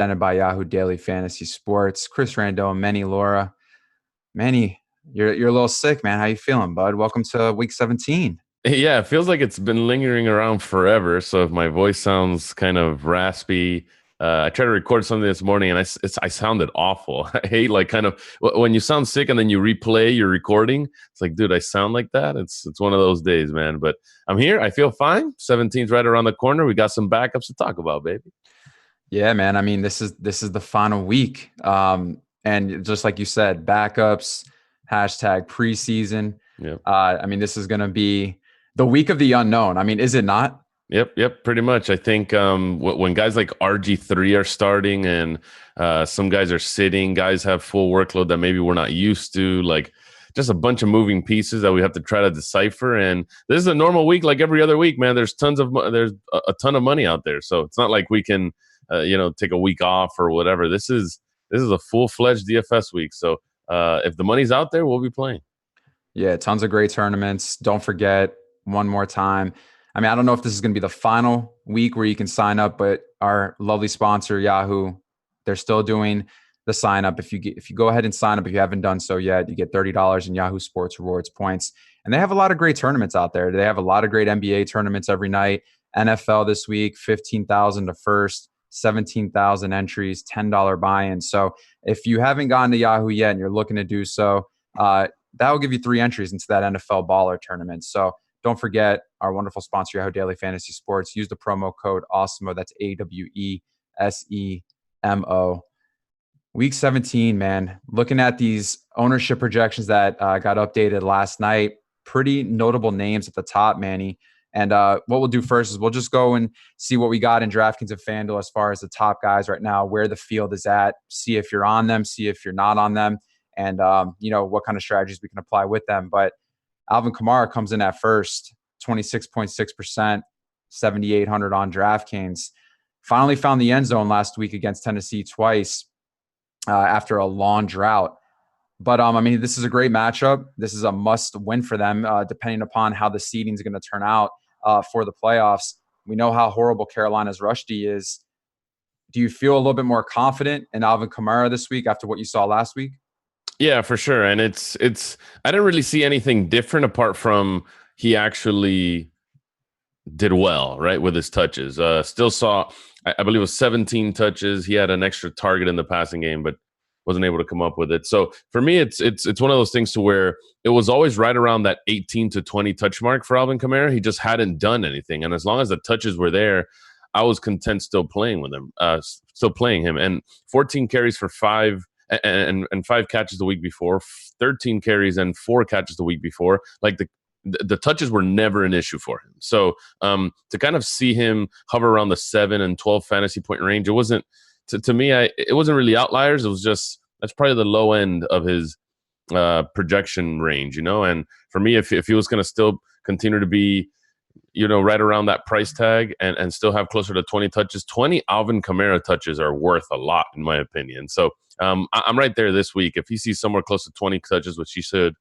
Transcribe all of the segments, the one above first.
presented by Yahoo Daily Fantasy Sports. Chris Rando, Manny Laura. Manny, you're a little sick, man. How you feeling, bud? Welcome to week 17. Yeah, it feels like it's been lingering around forever. So if my voice sounds kind of raspy, I tried to record something this morning and I sounded awful. I hate like kind of when you sound sick and then you replay your recording. It's like, dude, I sound like that. It's one of those days, man. But I'm here. I feel fine. 17's right around the corner. We got some backups to talk about, baby. Yeah, man. I mean, this is the final week. And just like you said, backups, hashtag preseason. Yeah. I mean, this is going to be the week of the unknown. I mean, is it not? Yep, pretty much. I think when guys like RG3 are starting and some guys are sitting, guys have full workload that maybe we're not used to, like just a bunch of moving pieces that we have to try to decipher. And this is a normal week like every other week, man. There's there's a ton of money out there. So it's not like we can, take a week off or whatever. This is a full-fledged DFS week. So if the money's out there, we'll be playing. Yeah, tons of great tournaments. Don't forget, one more time. I mean, I don't know if this is going to be the final week where you can sign up, but our lovely sponsor, Yahoo, they're still doing the sign up. If you go ahead and sign up, if you haven't done so yet, you get $30 in Yahoo Sports Rewards points. And they have a lot of great tournaments out there. They have a lot of great NBA tournaments every night. NFL this week, 15,000 to first, 17,000 entries, $10 buy-in. So if you haven't gone to Yahoo yet and you're looking to do so, that will give you 3 entries into that NFL baller tournament. So don't forget our wonderful sponsor, Yahoo Daily Fantasy Sports. Use the promo code AWESEMO. That's AWESEMO. Week 17, man. Looking at these ownership projections that got updated last night, pretty notable names at the top, Manny. And what we'll do first is we'll just go and see what we got in DraftKings and FanDuel as far as the top guys right now, where the field is at, see if you're on them, see if you're not on them, and what kind of strategies we can apply with them. But Alvin Kamara comes in at first, 26.6%, 7,800 on DraftKings. Finally found the end zone last week against Tennessee twice after a long drought. But, this is a great matchup. This is a must win for them, depending upon how the seeding is going to turn out for the playoffs. We know how horrible Carolina's rush D is. Do you feel a little bit more confident in Alvin Kamara this week after what you saw last week? Yeah, for sure. And it's I didn't really see anything different apart from he actually did well, right, with his touches. Still saw, I believe it was 17 touches. He had an extra target in the passing game, but wasn't able to come up with it. So for me, it's one of those things to where it was always right around that 18 to 20 touch mark for Alvin Kamara. He just hadn't done anything. And as long as the touches were there, I was content still playing with him, And 14 carries for 5 and 5 catches the week before, 13 carries and 4 catches the week before. Like the touches were never an issue for him. So to kind of see him hover around the 7 and 12 fantasy point range, it wasn't, to me, it wasn't really outliers. It was just, that's probably the low end of his projection range, And for me, if he was going to still continue to be, right around that price tag and still have closer to 20 touches, 20 Alvin Kamara touches are worth a lot, in my opinion. So I'm right there this week. If he sees somewhere close to 20 touches, which he should,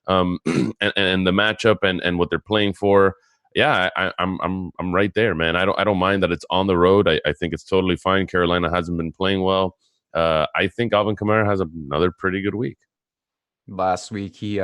and the matchup and what they're playing for, yeah, I'm right there, man. I don't mind that it's on the road. I think it's totally fine. Carolina hasn't been playing well. I think Alvin Kamara has another pretty good week. Last week, he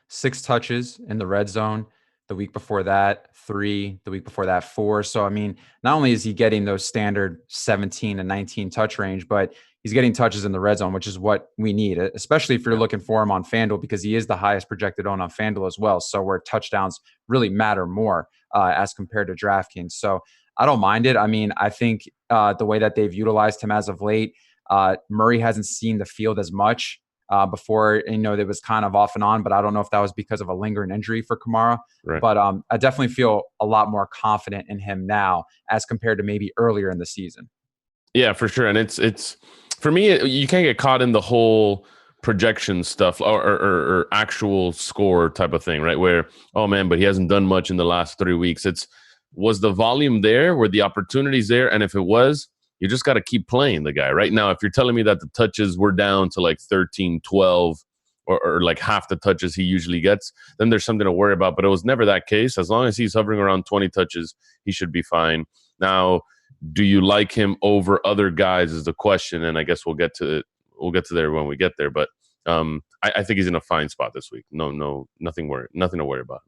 6 touches in the red zone. The week before that, 3. The week before that, 4. So, not only is he getting those standard 17 and 19 touch range, but he's getting touches in the red zone, which is what we need, especially if you're looking for him on FanDuel, because he is the highest projected own on FanDuel as well. So where touchdowns really matter more as compared to DraftKings. So I don't mind it. I think the way that they've utilized him as of late, Murray hasn't seen the field as much. Before, it was kind of off and on, but I don't know if that was because of a lingering injury for Kamara. Right. But I definitely feel a lot more confident in him now as compared to maybe earlier in the season. Yeah, for sure. And it's for me, you can't get caught in the whole projection stuff or actual score type of thing, right? Where, oh man, but he hasn't done much in the last 3 weeks. Was the volume there? Were the opportunities there? And if it was, you just got to keep playing the guy. Right now, if you're telling me that the touches were down to like 13, 12, or like half the touches he usually gets, then there's something to worry about. But it was never that case. As long as he's hovering around 20 touches, he should be fine. Now, Do you like him over other guys is the question, and I guess we'll get to there when we get there. But I think he's in a fine spot this week. Nothing to worry about.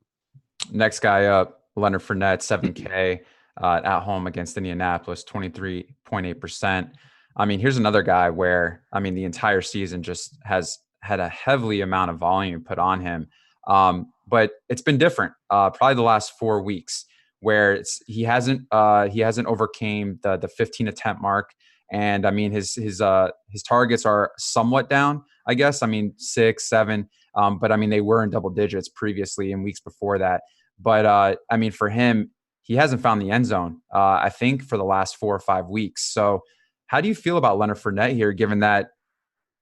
Next guy up, Leonard Fournette, 7K at home against Indianapolis, 23.8%. I mean, here's another guy where, I mean, the entire season just has had a heavily amount of volume put on him. But it's been different, probably the last 4 weeks, where he hasn't overcame the 15 attempt mark. And I mean, his targets are somewhat down, I guess. I mean, 6, 7, but I mean, they were in double digits previously in weeks before that. But I mean, for him, he hasn't found the end zone, I think, for the last 4 or 5 weeks. So how do you feel about Leonard Fournette here, given that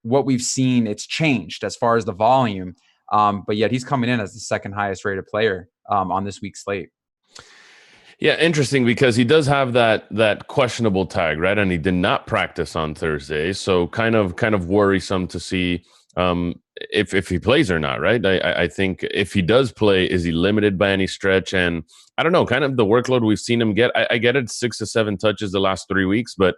what we've seen, it's changed as far as the volume, but yet he's coming in as the second highest rated player on this week's slate? Yeah, interesting, because he does have that questionable tag, right? And he did not practice on Thursday, so kind of worrisome to see if he plays or not, right? I think if he does play, is he limited by any stretch? And I don't know, kind of the workload we've seen him get. I get it, 6 to 7 touches the last 3 weeks, but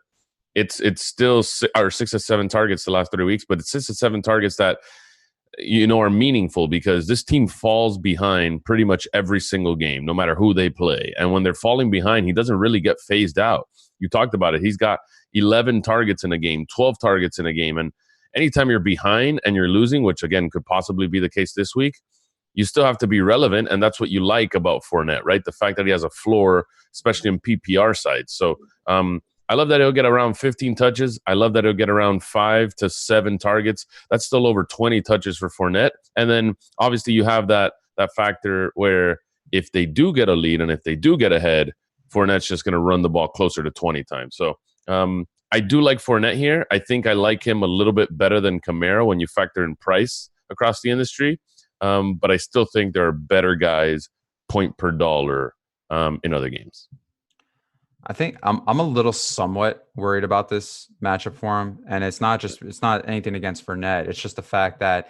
it's still 6 to 7 targets the last 3 weeks, but it's 6 to 7 targets that are meaningful, because this team falls behind pretty much every single game, no matter who they play. And when they're falling behind, he doesn't really get phased out. You talked about it. He's got 11 targets in a game, 12 targets in a game. And anytime you're behind and you're losing, which again could possibly be the case this week, you still have to be relevant. And that's what you like about Fournette, right? The fact that he has a floor, especially in PPR sides. So I love that he'll get around 15 touches. I love that he'll get around 5 to 7 targets. That's still over 20 touches for Fournette. And then obviously you have that factor where if they do get a lead and if they do get ahead, Fournette's just going to run the ball closer to 20 times. So I do like Fournette here. I think I like him a little bit better than Kamara when you factor in price across the industry. But I still think there are better guys point per dollar in other games. I think I'm a little somewhat worried about this matchup for him, and it's not anything against Fournette. It's just the fact that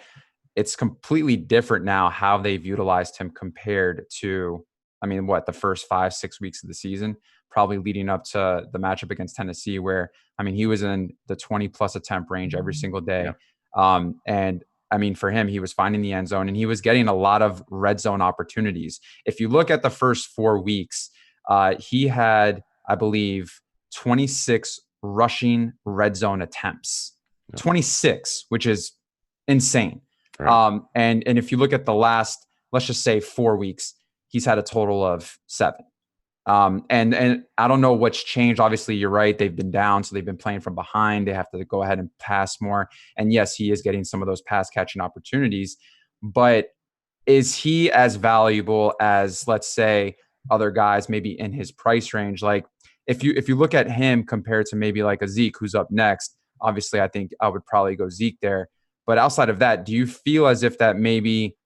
it's completely different now how they've utilized him compared to, I mean, the first 5, 6 weeks of the season, probably leading up to the matchup against Tennessee, where, I mean, he was in the 20 plus attempt range every single day. Yeah. And I mean, for him, he was finding the end zone and he was getting a lot of red zone opportunities. If you look at the first 4 weeks, he had, I believe, 26 rushing red zone attempts, 26, which is insane. Right. And if you look at the last, let's just say 4 weeks, he's had a total of 7. And I don't know what's changed. Obviously, you're right. They've been down, so they've been playing from behind. They have to go ahead and pass more. And yes, he is getting some of those pass catching opportunities. But is he as valuable as, let's say, other guys maybe in his price range? Like if you look at him compared to maybe like a Zeke who's up next, obviously I think I would probably go Zeke there. But outside of that, do you feel as if that maybe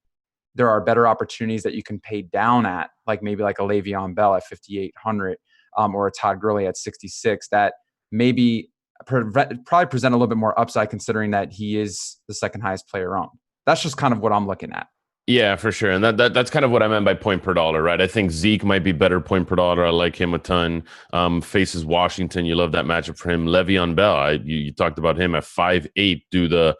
there are better opportunities that you can pay down at, like maybe like a Le'Veon Bell at 5,800 or a Todd Gurley at 66, that maybe probably present a little bit more upside considering that he is the second highest player owned? That's just kind of what I'm looking at. Yeah, for sure. And that's kind of what I meant by point per dollar, right? I think Zeke might be better point per dollar. I like him a ton. Faces Washington. You love that matchup for him. Le'Veon Bell, you talked about him at 5'8".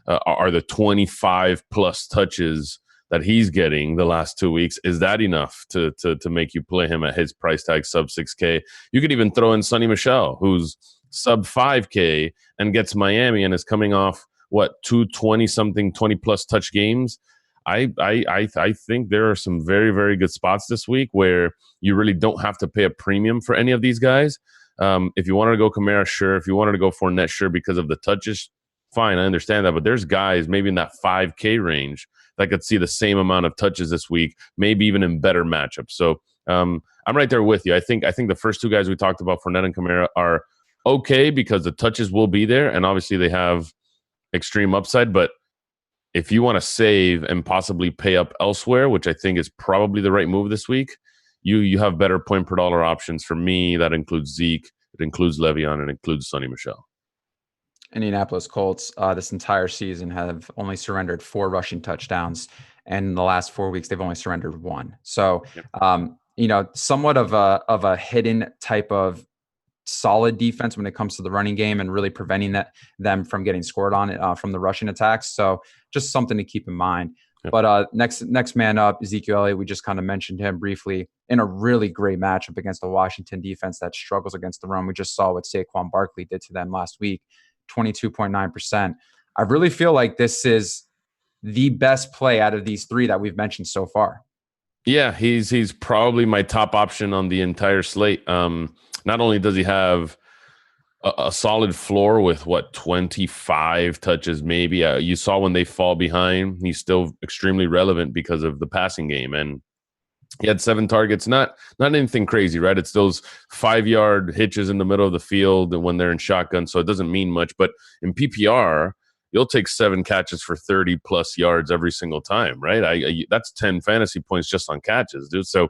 Are the 25 plus touches that he's getting the last 2 weeks, is that enough to make you play him at his price tag, sub 6K? You could even throw in Sonny Michel, who's sub 5K and gets Miami and is coming off 220 something 20 plus touch games. I think there are some very, very good spots this week where you really don't have to pay a premium for any of these guys. If you wanted to go Kamara, sure. If you wanted to go Fournette, sure, because of the touches, fine, I understand that. But there's guys maybe in that 5K range that could see the same amount of touches this week, maybe even in better matchups. So I'm right there with you. I think the first 2 guys we talked about, Fournette and Kamara, are okay because the touches will be there, and obviously they have extreme upside. But if you want to save and possibly pay up elsewhere, which I think is probably the right move this week, you have better point per dollar options. For me, that includes Zeke, it includes Le'Veon, and it includes Sonny Michel. Indianapolis Colts this entire season have only surrendered 4 rushing touchdowns, and in the last 4 weeks they've only surrendered 1. So, somewhat of a hidden type of solid defense when it comes to the running game and really preventing them from getting scored on from the rushing attacks. So just something to keep in mind. Yep. But next man up, Ezekiel Elliott, we just kind of mentioned him briefly in a really great matchup against the Washington defense that struggles against the run. We just saw what Saquon Barkley did to them last week, 22.9%. I really feel like this is the best play out of these three that we've mentioned so far. Yeah, he's probably my top option on the entire slate. Not only does he have a solid floor with 25 touches, maybe you saw when they fall behind, he's still extremely relevant because of the passing game, and he had 7 targets, not anything crazy, right? It's those 5-yard hitches in the middle of the field when they're in shotgun, so it doesn't mean much. But in PPR, you'll take 7 catches for 30 plus yards every single time, right? That's 10 fantasy points just on catches, dude. So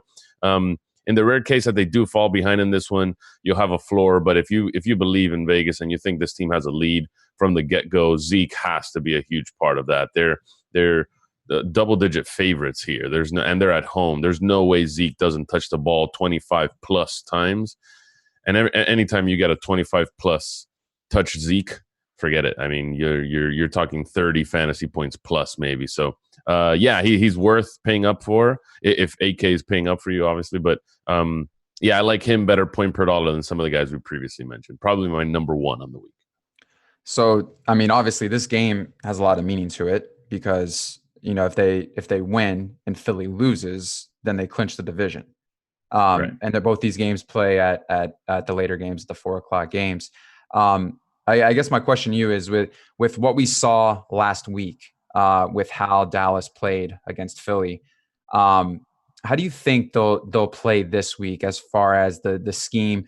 in the rare case that they do fall behind in this one, you'll have a floor. But if you believe in Vegas and you think this team has a lead from the get-go, Zeke has to be a huge part of that. They're the double-digit favorites here. And they're at home. There's no way Zeke doesn't touch the ball 25 plus times. And anytime you get a 25 plus touch Zeke, forget it. I mean, you're talking 30 fantasy points plus maybe. So he's worth paying up for if AK is paying up for you, obviously. But I like him better point per dollar than some of the guys we previously mentioned. Probably my number 1 on the week. So, I mean, obviously this game has a lot of meaning to it because, if they win and Philly loses, then they clinch the division. Right. And they're both these games play at the later games, the 4:00 games. I guess my question to you is with what we saw last week, with how Dallas played against Philly, how do you think they'll play this week as far as the scheme?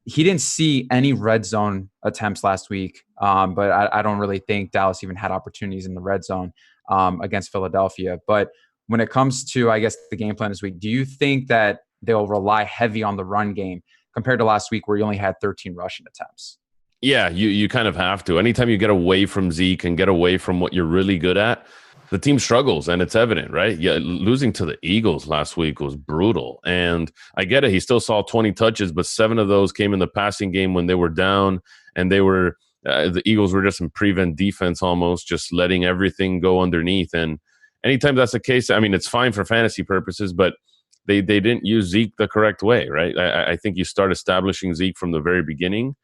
He didn't see any red zone attempts last week, but I don't really think Dallas even had opportunities in the red zone against Philadelphia. But when it comes to, I guess, the game plan this week, do you think that they'll rely heavy on the run game compared to last week where you only had 13 rushing attempts? Yeah, you kind of have to. Anytime you get away from Zeke and get away from what you're really good at, the team struggles, and it's evident, right? Yeah, losing to the Eagles last week was brutal. And I get it. He still saw 20 touches, but 7 of those came in the passing game when they were down, and the Eagles were just in prevent defense almost, just letting everything go underneath. And anytime that's the case, I mean, it's fine for fantasy purposes, but they didn't use Zeke the correct way, right? I think you start establishing Zeke from the very beginning.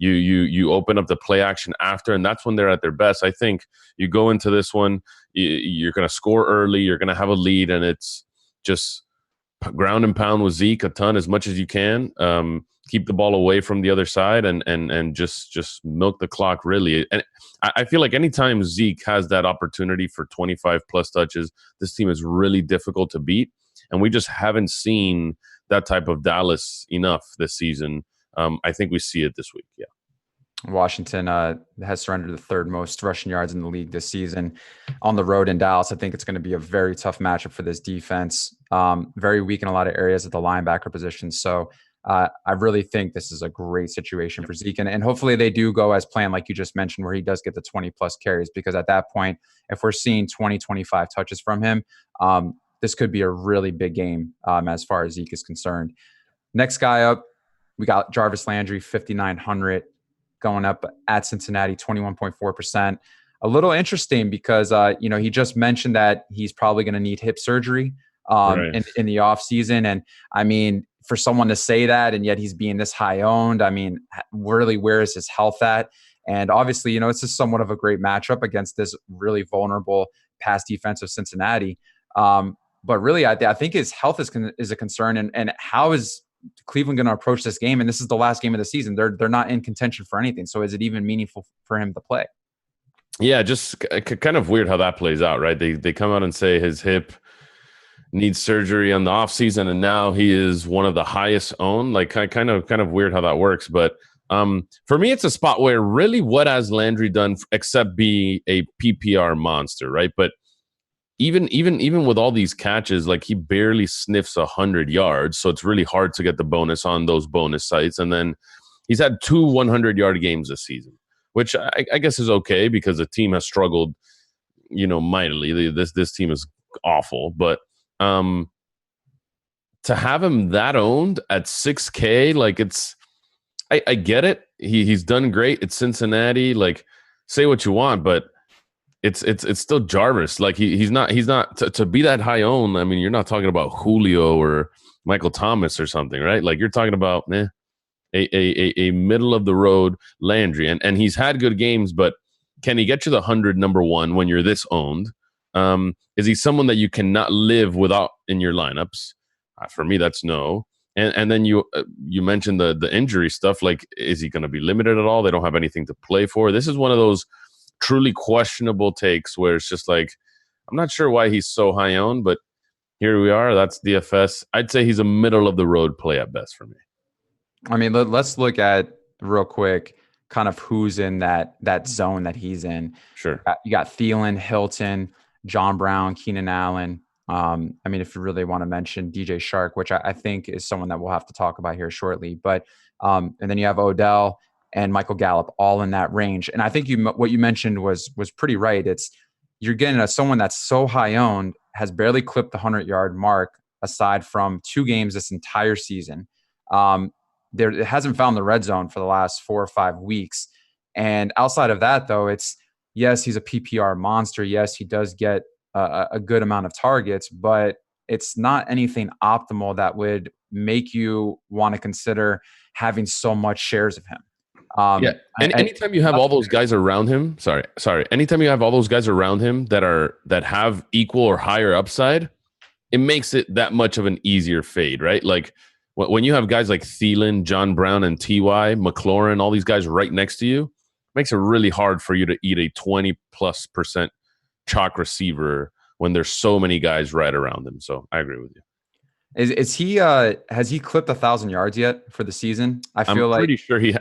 You open up the play action after, and that's when they're at their best. I think you go into this one, you're going to score early, you're going to have a lead, and it's just ground and pound with Zeke a ton as much as you can. Keep the ball away from the other side and just milk the clock, really. And I feel like anytime Zeke has that opportunity for 25 plus touches, this team is really difficult to beat. And we just haven't seen that type of Dallas enough this season. I think we see it this week. Yeah. Washington has surrendered the 3rd most rushing yards in the league this season on the road in Dallas. I think it's going to be a very tough matchup for this defense. Very weak in a lot of areas at the linebacker position. So I really think this is a great situation for Zeke. And hopefully they do go as planned, like you just mentioned, where he does get the 20 plus carries, because at that point, if we're seeing 20, 25 touches from him, this could be a really big game as far as Zeke is concerned. Next guy up, we got Jarvis Landry, 5,900, going up at Cincinnati, 21.4%. A little interesting because, he just mentioned that he's probably going to need hip surgery in the offseason. And I mean, for someone to say that, and yet he's being this high owned, I mean, really, where is his health at? And obviously, it's just somewhat of a great matchup against this really vulnerable pass defense of Cincinnati. But really, I think his health is a concern. And how is Cleveland going to approach this game? And this is the last game of the season. They're not in contention for anything. So is it even meaningful for him to play? Yeah, just kind of weird how that plays out, right? They come out and say his hip needs surgery on the offseason, and now he is one of the highest owned. Like, kind of weird how that works. But for me, it's a spot where really, what has Landry done except be a PPR monster, right? But even with all these catches, like, he barely sniffs 100 yards, so it's really hard to get the bonus on those bonus sites. And then he's had 2 100-yard games this season, which I guess is okay because the team has struggled, mightily. This team is awful, but to have him that owned at 6K, like, it's I get it. He's done great. It's Cincinnati. Like, say what you want, but it's still Jarvis. Like he's not to be that high owned. I mean, you're not talking about Julio or Michael Thomas or something, right? Like you're talking about a middle of the road Landry, and he's had good games, but can he get you the 100 number one when you're this owned? Is he someone that you cannot live without in your lineups? For me, that's no. And then you mentioned the injury stuff. Like, is he going to be limited at all? They don't have anything to play for. This is one of those truly questionable takes where it's just like, I'm not sure why he's so high owned, but here we are. That's DFS. I'd say he's a middle of the road play at best for me. I mean, let's look at real quick kind of who's in that zone that he's in. Sure. You got Thielen, Hilton, John Brown, Keenan Allen. I mean, if you really want to mention DJ Shark, which I think is someone that we'll have to talk about here shortly. But and then you have Odell and Michael Gallup, all in that range. And I think what you mentioned was pretty right. You're getting someone that's so high owned, has barely clipped the 100-yard mark aside from 2 games this entire season. It hasn't found the red zone for the last 4 or 5 weeks. And outside of that, though, yes, he's a PPR monster. Yes, he does get a good amount of targets, but it's not anything optimal that would make you want to consider having so much shares of him. Yeah. And anytime you have all those guys around him, sorry. Anytime you have all those guys around him that have equal or higher upside, it makes it that much of an easier fade, right? Like when you have guys like Thielen, John Brown, and T.Y., McLaurin, all these guys right next to you, it makes it really hard for you to eat a 20+% chalk receiver when there's so many guys right around him. So I agree with you. Is he has he clipped 1,000 yards yet for the season? I'm pretty sure he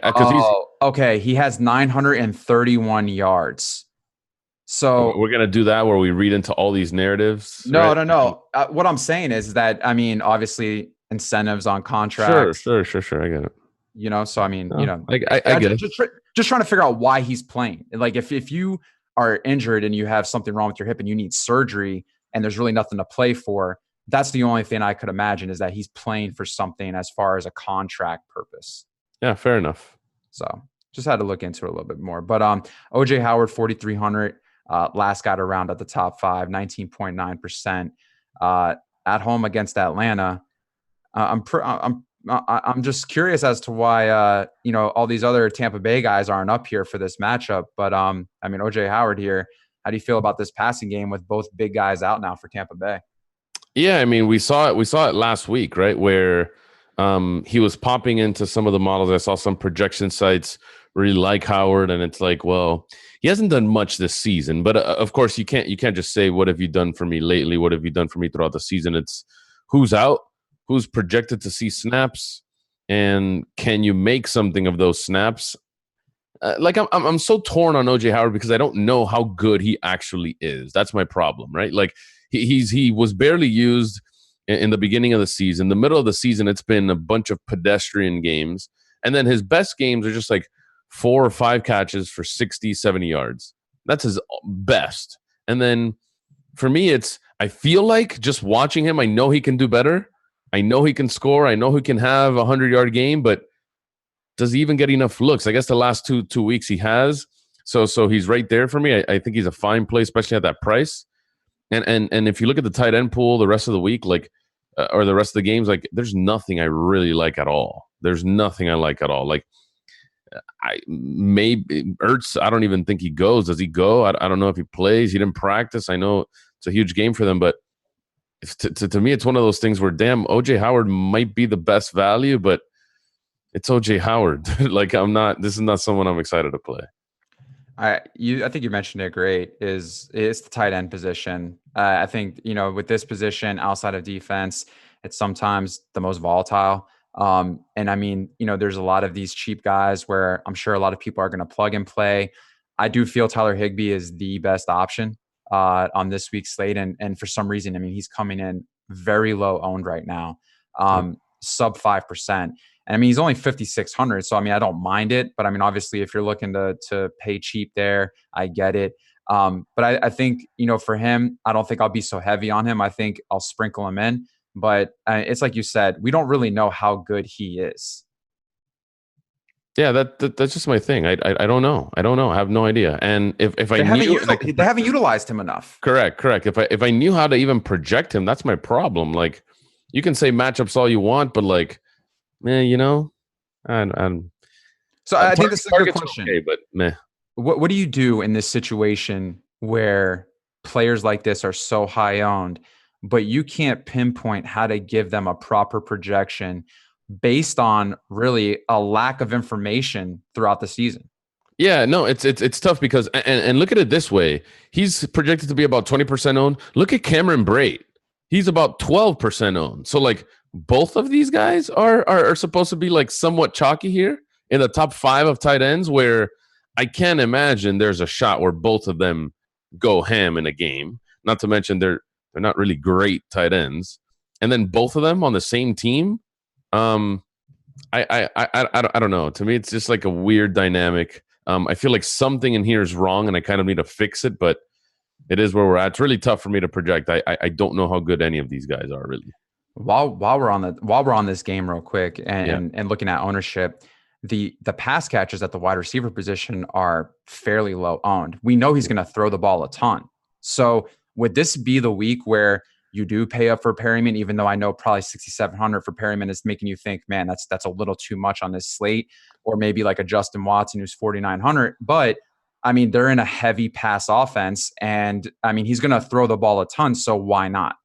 okay. He has 931 yards. So we're gonna do that where we read into all these narratives. No. What I'm saying is that, I mean, obviously incentives on contracts. Sure. I get it. So I mean, I get it. Just trying to figure out why he's playing. Like if you are injured and you have something wrong with your hip and you need surgery and there's really nothing to play for, that's the only thing I could imagine is that he's playing for something as far as a contract purpose. Yeah, fair enough. So just had to look into it a little bit more. But OJ Howard, 4,300, last got around at the top 5, 19.9%. At home against Atlanta. I'm just curious as to why all these other Tampa Bay guys aren't up here for this matchup. But I mean, OJ Howard here. How do you feel about this passing game with both big guys out now for Tampa Bay? Yeah, I mean, we saw it last week, right? Where he was popping into some of the models. I saw some projection sites really like Howard, and it's like, well, he hasn't done much this season. But of course, you can't just say, "What have you done for me lately? What have you done for me throughout the season?" It's who's out, who's projected to see snaps, and can you make something of those snaps? I'm so torn on OJ Howard because I don't know how good he actually is. That's my problem, right? Like he was barely used in the beginning of the season. The middle of the season, it's been a bunch of pedestrian games, and then his best games are just like 4 or 5 catches for 60, 70 yards. That's his best. And then for me, I feel like just watching him, I know he can do better. I know he can score. I know he can have a 100-yard game, but does he even get enough looks? I guess the last two weeks he has. So he's right there for me. I think he's a fine play, especially at that price. And if you look at the tight end pool the rest of the week, like or the rest of the games, like there's nothing I really like at all. There's nothing I like at all. Like Ertz, I don't even think he goes. Does he go? I don't know if he plays. He didn't practice. I know it's a huge game for them, but to me, it's one of those things where, damn, OJ Howard might be the best value, but it's OJ Howard. Like this is not someone I'm excited to play. I think you mentioned it great. It's the tight end position. I think, with this position outside of defense, it's sometimes the most volatile. And I mean, there's a lot of these cheap guys where I'm sure a lot of people are going to plug and play. I do feel Tyler Higbee is the best option on this week's slate. And for some reason, I mean, he's coming in very low owned right now, sub 5%. And I mean, he's only 5,600. So, I mean, I don't mind it. But I mean, obviously, if you're looking to pay cheap there, I get it. But I think, for him, I don't think I'll be so heavy on him. I think I'll sprinkle him in. But it's like you said, we don't really know how good he is. Yeah, that's just my thing. I don't know. I don't know. I have no idea. And if I knew, and I could They haven't utilized him enough. correct. If I knew how to even project him, that's my problem. Like, you can say matchups all you want, but like, man, and So I think this is a good targets are question. okay, but meh. What do you do in this situation where players like this are so high owned, but you can't pinpoint how to give them a proper projection based on really a lack of information throughout the season? Yeah, no, it's tough because and look at it this way. He's projected to be about 20% owned. Look at Cameron Brate. He's about 12% owned. So like both of these guys are supposed to be like somewhat chalky here in the top 5 of tight ends, where I can't imagine there's a shot where both of them go ham in a game. Not to mention they're not really great tight ends. And then both of them on the same team. Um I don't know. To me, it's just like a weird dynamic. I feel like something in here is wrong, and I kind of need to fix it. But it is where we're at. It's really tough for me to project. I don't know how good any of these guys are really. While we're on this game real quick Yeah, and looking at ownership, the pass catchers at the wide receiver position are fairly low owned. We know he's going to throw the ball a ton. So would this be the week where you do pay up for Perryman, even though I know probably 6,700 for Perryman is making you think, man, that's a little too much on this slate, or maybe like a Justin Watson who's 4,900. But I mean, they're in a heavy pass offense, and I mean, he's going to throw the ball a ton. So why not?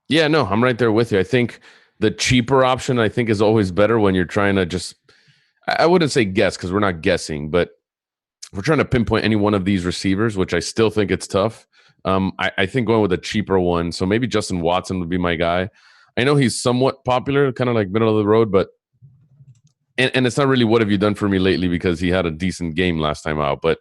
yeah. No, I'm right there with you. I think the cheaper option I think is always better when you're trying to just. I wouldn't say guess because we're not guessing, but if we're trying to pinpoint any one of these receivers, which I still think it's tough. I think going with a cheaper one. So maybe Justin Watson would be my guy. I know he's somewhat popular, kind of like middle of the road, but and it's not really what have you done for me lately because he had a decent game last time out, but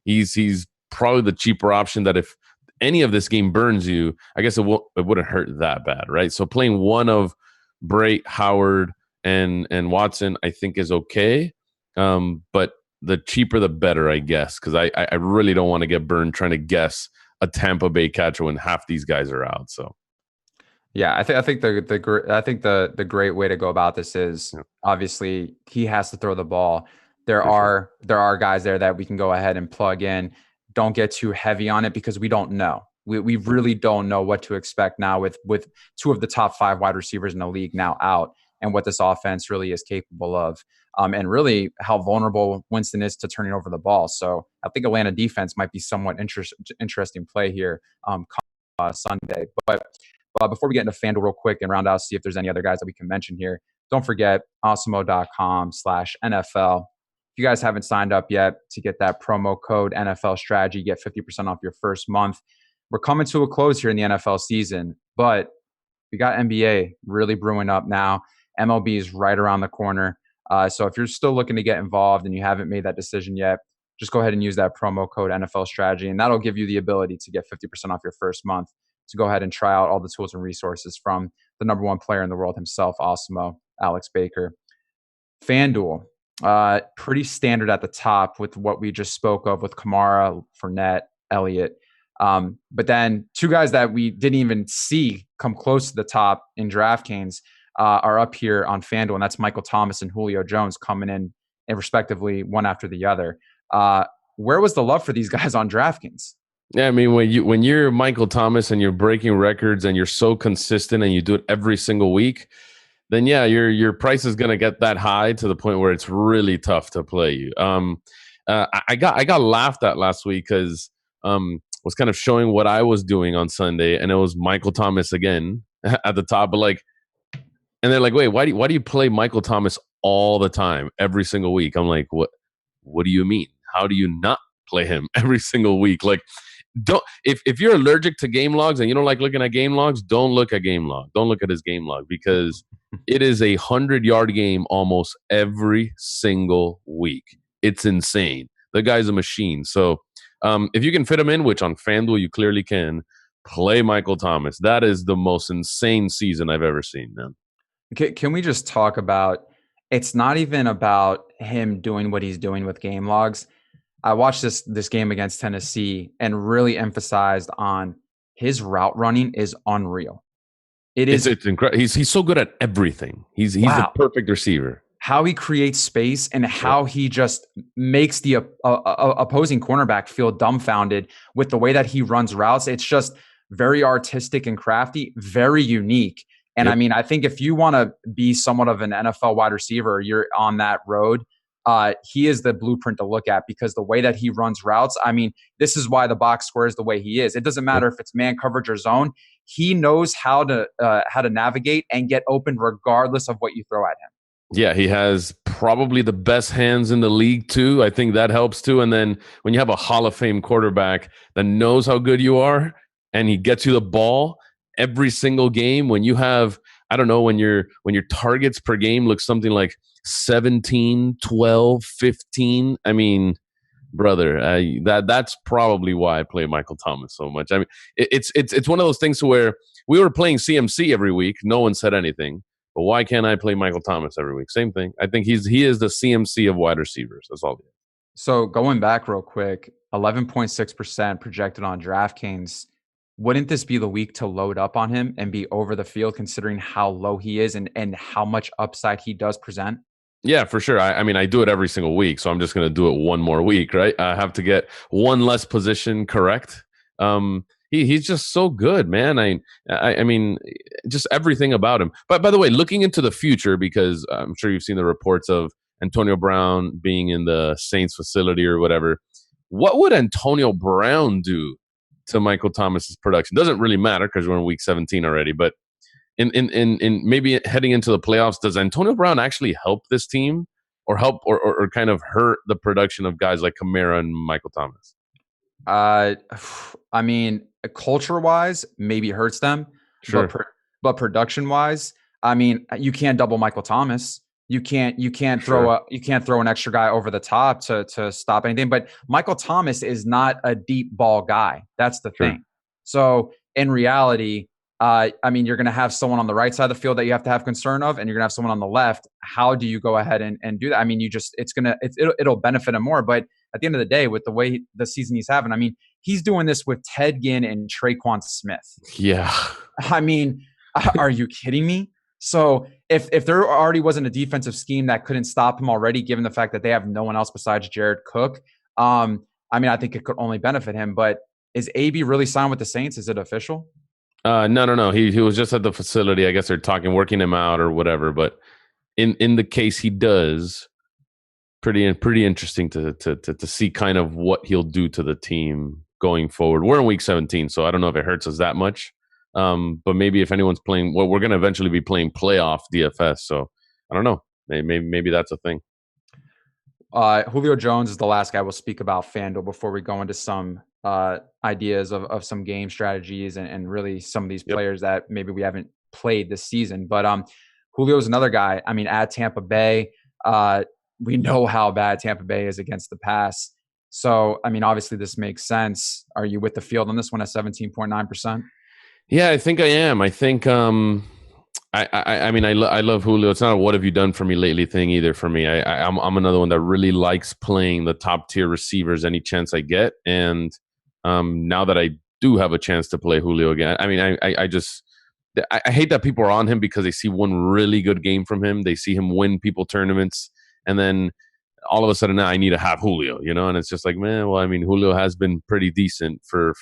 he's probably the cheaper option that if any of this game burns you, I guess it wouldn't hurt that bad, right? So playing one of Bray, Howard, and Watson, I think is okay, but the cheaper the better, I guess, because I really don't want to get burned trying to guess a Tampa Bay catcher when half these guys are out. So Yeah, I think the great way to go about this is yeah, obviously he has to throw the ball. There for sure. are guys there that we can go ahead and plug in. Don't get too heavy on it because we don't know. We really don't know what to expect now with two of the top 5 wide receivers in the league now out, and what this offense really is capable of, and really how vulnerable Winston is to turning over the ball. So I think Atlanta defense might be somewhat interesting play here Sunday, but. Before we get into FanDuel real quick and round out, see if there's any other guys that we can mention here. Don't forget awesemo.com/NFL. If you guys haven't signed up yet to get that promo code NFL strategy, get 50% off your first month. We're coming to a close here in the NFL season, but we got NBA really brewing up now. MLB is right around the corner. So if you're still looking to get involved and you haven't made that decision yet, just go ahead and use that promo code NFL strategy, and that'll give you the ability to get 50% off your first month to go ahead and try out all the tools and resources from the number 1 player in the world himself, Osmo, Alex Baker. FanDuel, pretty standard at the top with what we just spoke of with Kamara, Fournette, Elliott. But then 2 guys that we didn't even see come close to the top in DraftKings are up here on FanDuel, and that's Michael Thomas and Julio Jones coming in and respectively one after the other. Where was the love for these guys on DraftKings? Yeah, I mean when you're Michael Thomas and you're breaking records and you're so consistent and you do it every single week, then yeah, your price is gonna get that high to the point where it's really tough to play you. I got laughed at last week because was kind of showing what I was doing on Sunday, and it was Michael Thomas again at the top, but like, and they're like, wait, why do you play Michael Thomas all the time, every single week? I'm like, what do you mean? How do you not play him every single week? Like, don't if you're allergic to game logs and you don't like looking at game logs, don't look at game log. Don't look at his game log because it is a 100-yard game almost every single week. It's insane. The guy's a machine. So if you can fit him in, which on FanDuel you clearly can, play Michael Thomas. That is the most insane season I've ever seen, man. Can we just talk about, it's not even about him doing what he's doing with game logs. I watched this game against Tennessee and really emphasized on his route running is unreal. It is It's incredible. He's so good at everything. He's the wow. perfect receiver. how he creates space and Yep. how he just makes the opposing cornerback feel dumbfounded with the way that he runs routes. It's just very artistic and crafty, very unique. And I Yep. mean, I think if you want to be somewhat of an NFL wide receiver, you're on that road. He is the blueprint to look at because the way that he runs routes, I mean, this is why the box square is the way he is. It doesn't Yep. matter if it's man coverage or zone. He knows how to navigate and get open regardless of what you throw at him. Yeah, he has probably the best hands in the league too. I think that helps too. And then when you have a Hall of Fame quarterback that knows how good you are and he gets you the ball every single game, when you have, I don't know, when your targets per game looks something like 17, 12, 15. I mean, brother, that's probably why I play Michael Thomas so much. I mean, it's one of those things where we were playing CMC every week. No one said anything. But why can't I play Michael Thomas every week? Same thing. I think he is the CMC of wide receivers. That's all he is. So going back real quick, 11.6% projected on DraftKings. Wouldn't this be the week to load up on him and be over the field considering how low he is and how much upside he does present? Yeah, for sure. I mean, I do it every single week, so I'm just going to do it one more week, right? I have to get one less position correct. He's just so good, man. I mean, just everything about him. But by the way, looking into the future, because I'm sure you've seen the reports of Antonio Brown being in the Saints facility or whatever. What would Antonio Brown do to Michael Thomas's production? Doesn't really matter because we're in week 17 already, but in maybe heading into the playoffs, does Antonio Brown actually help this team or help or kind of hurt the production of guys like Kamara and Michael Thomas? Uh, I mean, culture wise, maybe it hurts them, but Sure. but production wise, I mean, you can't double Michael Thomas. You can't Sure. throw an extra guy over the top to stop anything. But Michael Thomas is not a deep ball guy. That's the Sure. thing. So in reality, I mean, you're going to have someone on the right side of the field that you have to have concern of, and you're going to have someone on the left. How do you go ahead and do that? I mean, it'll benefit him more. But at the end of the day, with the way the season he's having, I mean, he's doing this with Ted Ginn and Traquan Smith. Yeah. I mean, are you kidding me? So if there already wasn't a defensive scheme that couldn't stop him already, given the fact that they have no one else besides Jared Cook, I mean, I think it could only benefit him. But is AB really signed with the Saints? Is it official? No. He was just at the facility. I guess they're working him out or whatever. But in the case he does, pretty interesting to see kind of what he'll do to the team going forward. We're in week 17, so I don't know if it hurts us that much. But maybe if anyone's playing, well, we're going to eventually be playing playoff DFS. So I don't know. Maybe that's a thing. Julio Jones is the last guy we'll speak about FanDuel before we go into some ideas of some game strategies and really some of these players that maybe we haven't played this season. But Julio is another guy. I mean, at Tampa Bay, we know how bad Tampa Bay is against the pass. So, I mean, obviously this makes sense. Are you with the field on this one at 17.9%? Yeah, I think I am. I think I mean I love Julio. It's not a what have you done for me lately thing either for me. I'm another one that really likes playing the top tier receivers any chance I get. And now that I do have a chance to play Julio again, I mean I hate that people are on him because they see one really good game from him. They see him win people tournaments, and then all of a sudden now I need to have Julio, you know, and it's just like, man, well, I mean, Julio has been pretty decent for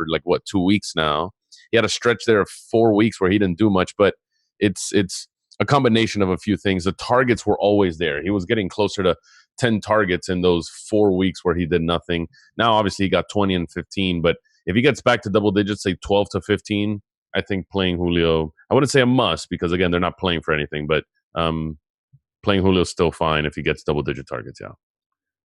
like what 2 weeks now. He had a stretch there of 4 weeks where he didn't do much, but it's a combination of a few things. The targets were always there. He was getting closer to 10 targets in those 4 weeks where he did nothing. Now, obviously, he got 20 and 15, but if he gets back to double digits, say 12 to 15, I think playing Julio, I wouldn't say a must because, again, they're not playing for anything, but playing Julio is still fine if he gets double digit targets. Yeah.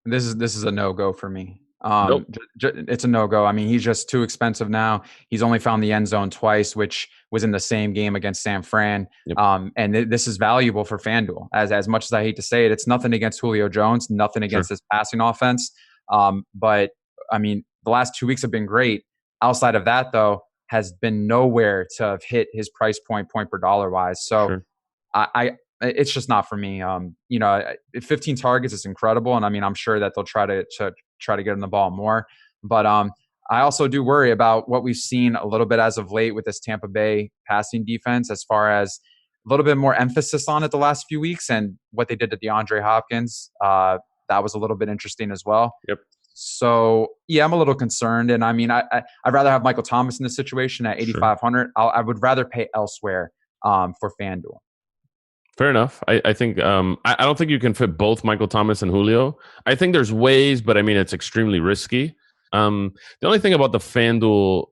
This is a no-go for me. Nope. It's a no-go. I mean, he's just too expensive now. He's only found the end zone twice, which was in the same game against San Fran. Yep. And this is valuable for FanDuel. As much as I hate to say it, it's nothing against Julio Jones, nothing against this passing offense. But I mean, the last 2 weeks have been great. Outside of that, though, has been nowhere to have hit his price point per dollar wise. So Sure. it's just not for me. 15 targets is incredible, and I mean, I'm sure that they'll try to get him the ball more. But I also do worry about what we've seen a little bit as of late with this Tampa Bay passing defense, as far as little bit more emphasis on it the last few weeks, and what they did to DeAndre Hopkins, that was a little bit interesting as well. Yep. So yeah, I'm a little concerned, and I mean, I'd rather have Michael Thomas in this situation at 8,500. I would rather pay elsewhere for FanDuel. Fair enough. I think I don't think you can fit both Michael Thomas and Julio. I think there's ways, but I mean it's extremely risky. The only thing about the FanDuel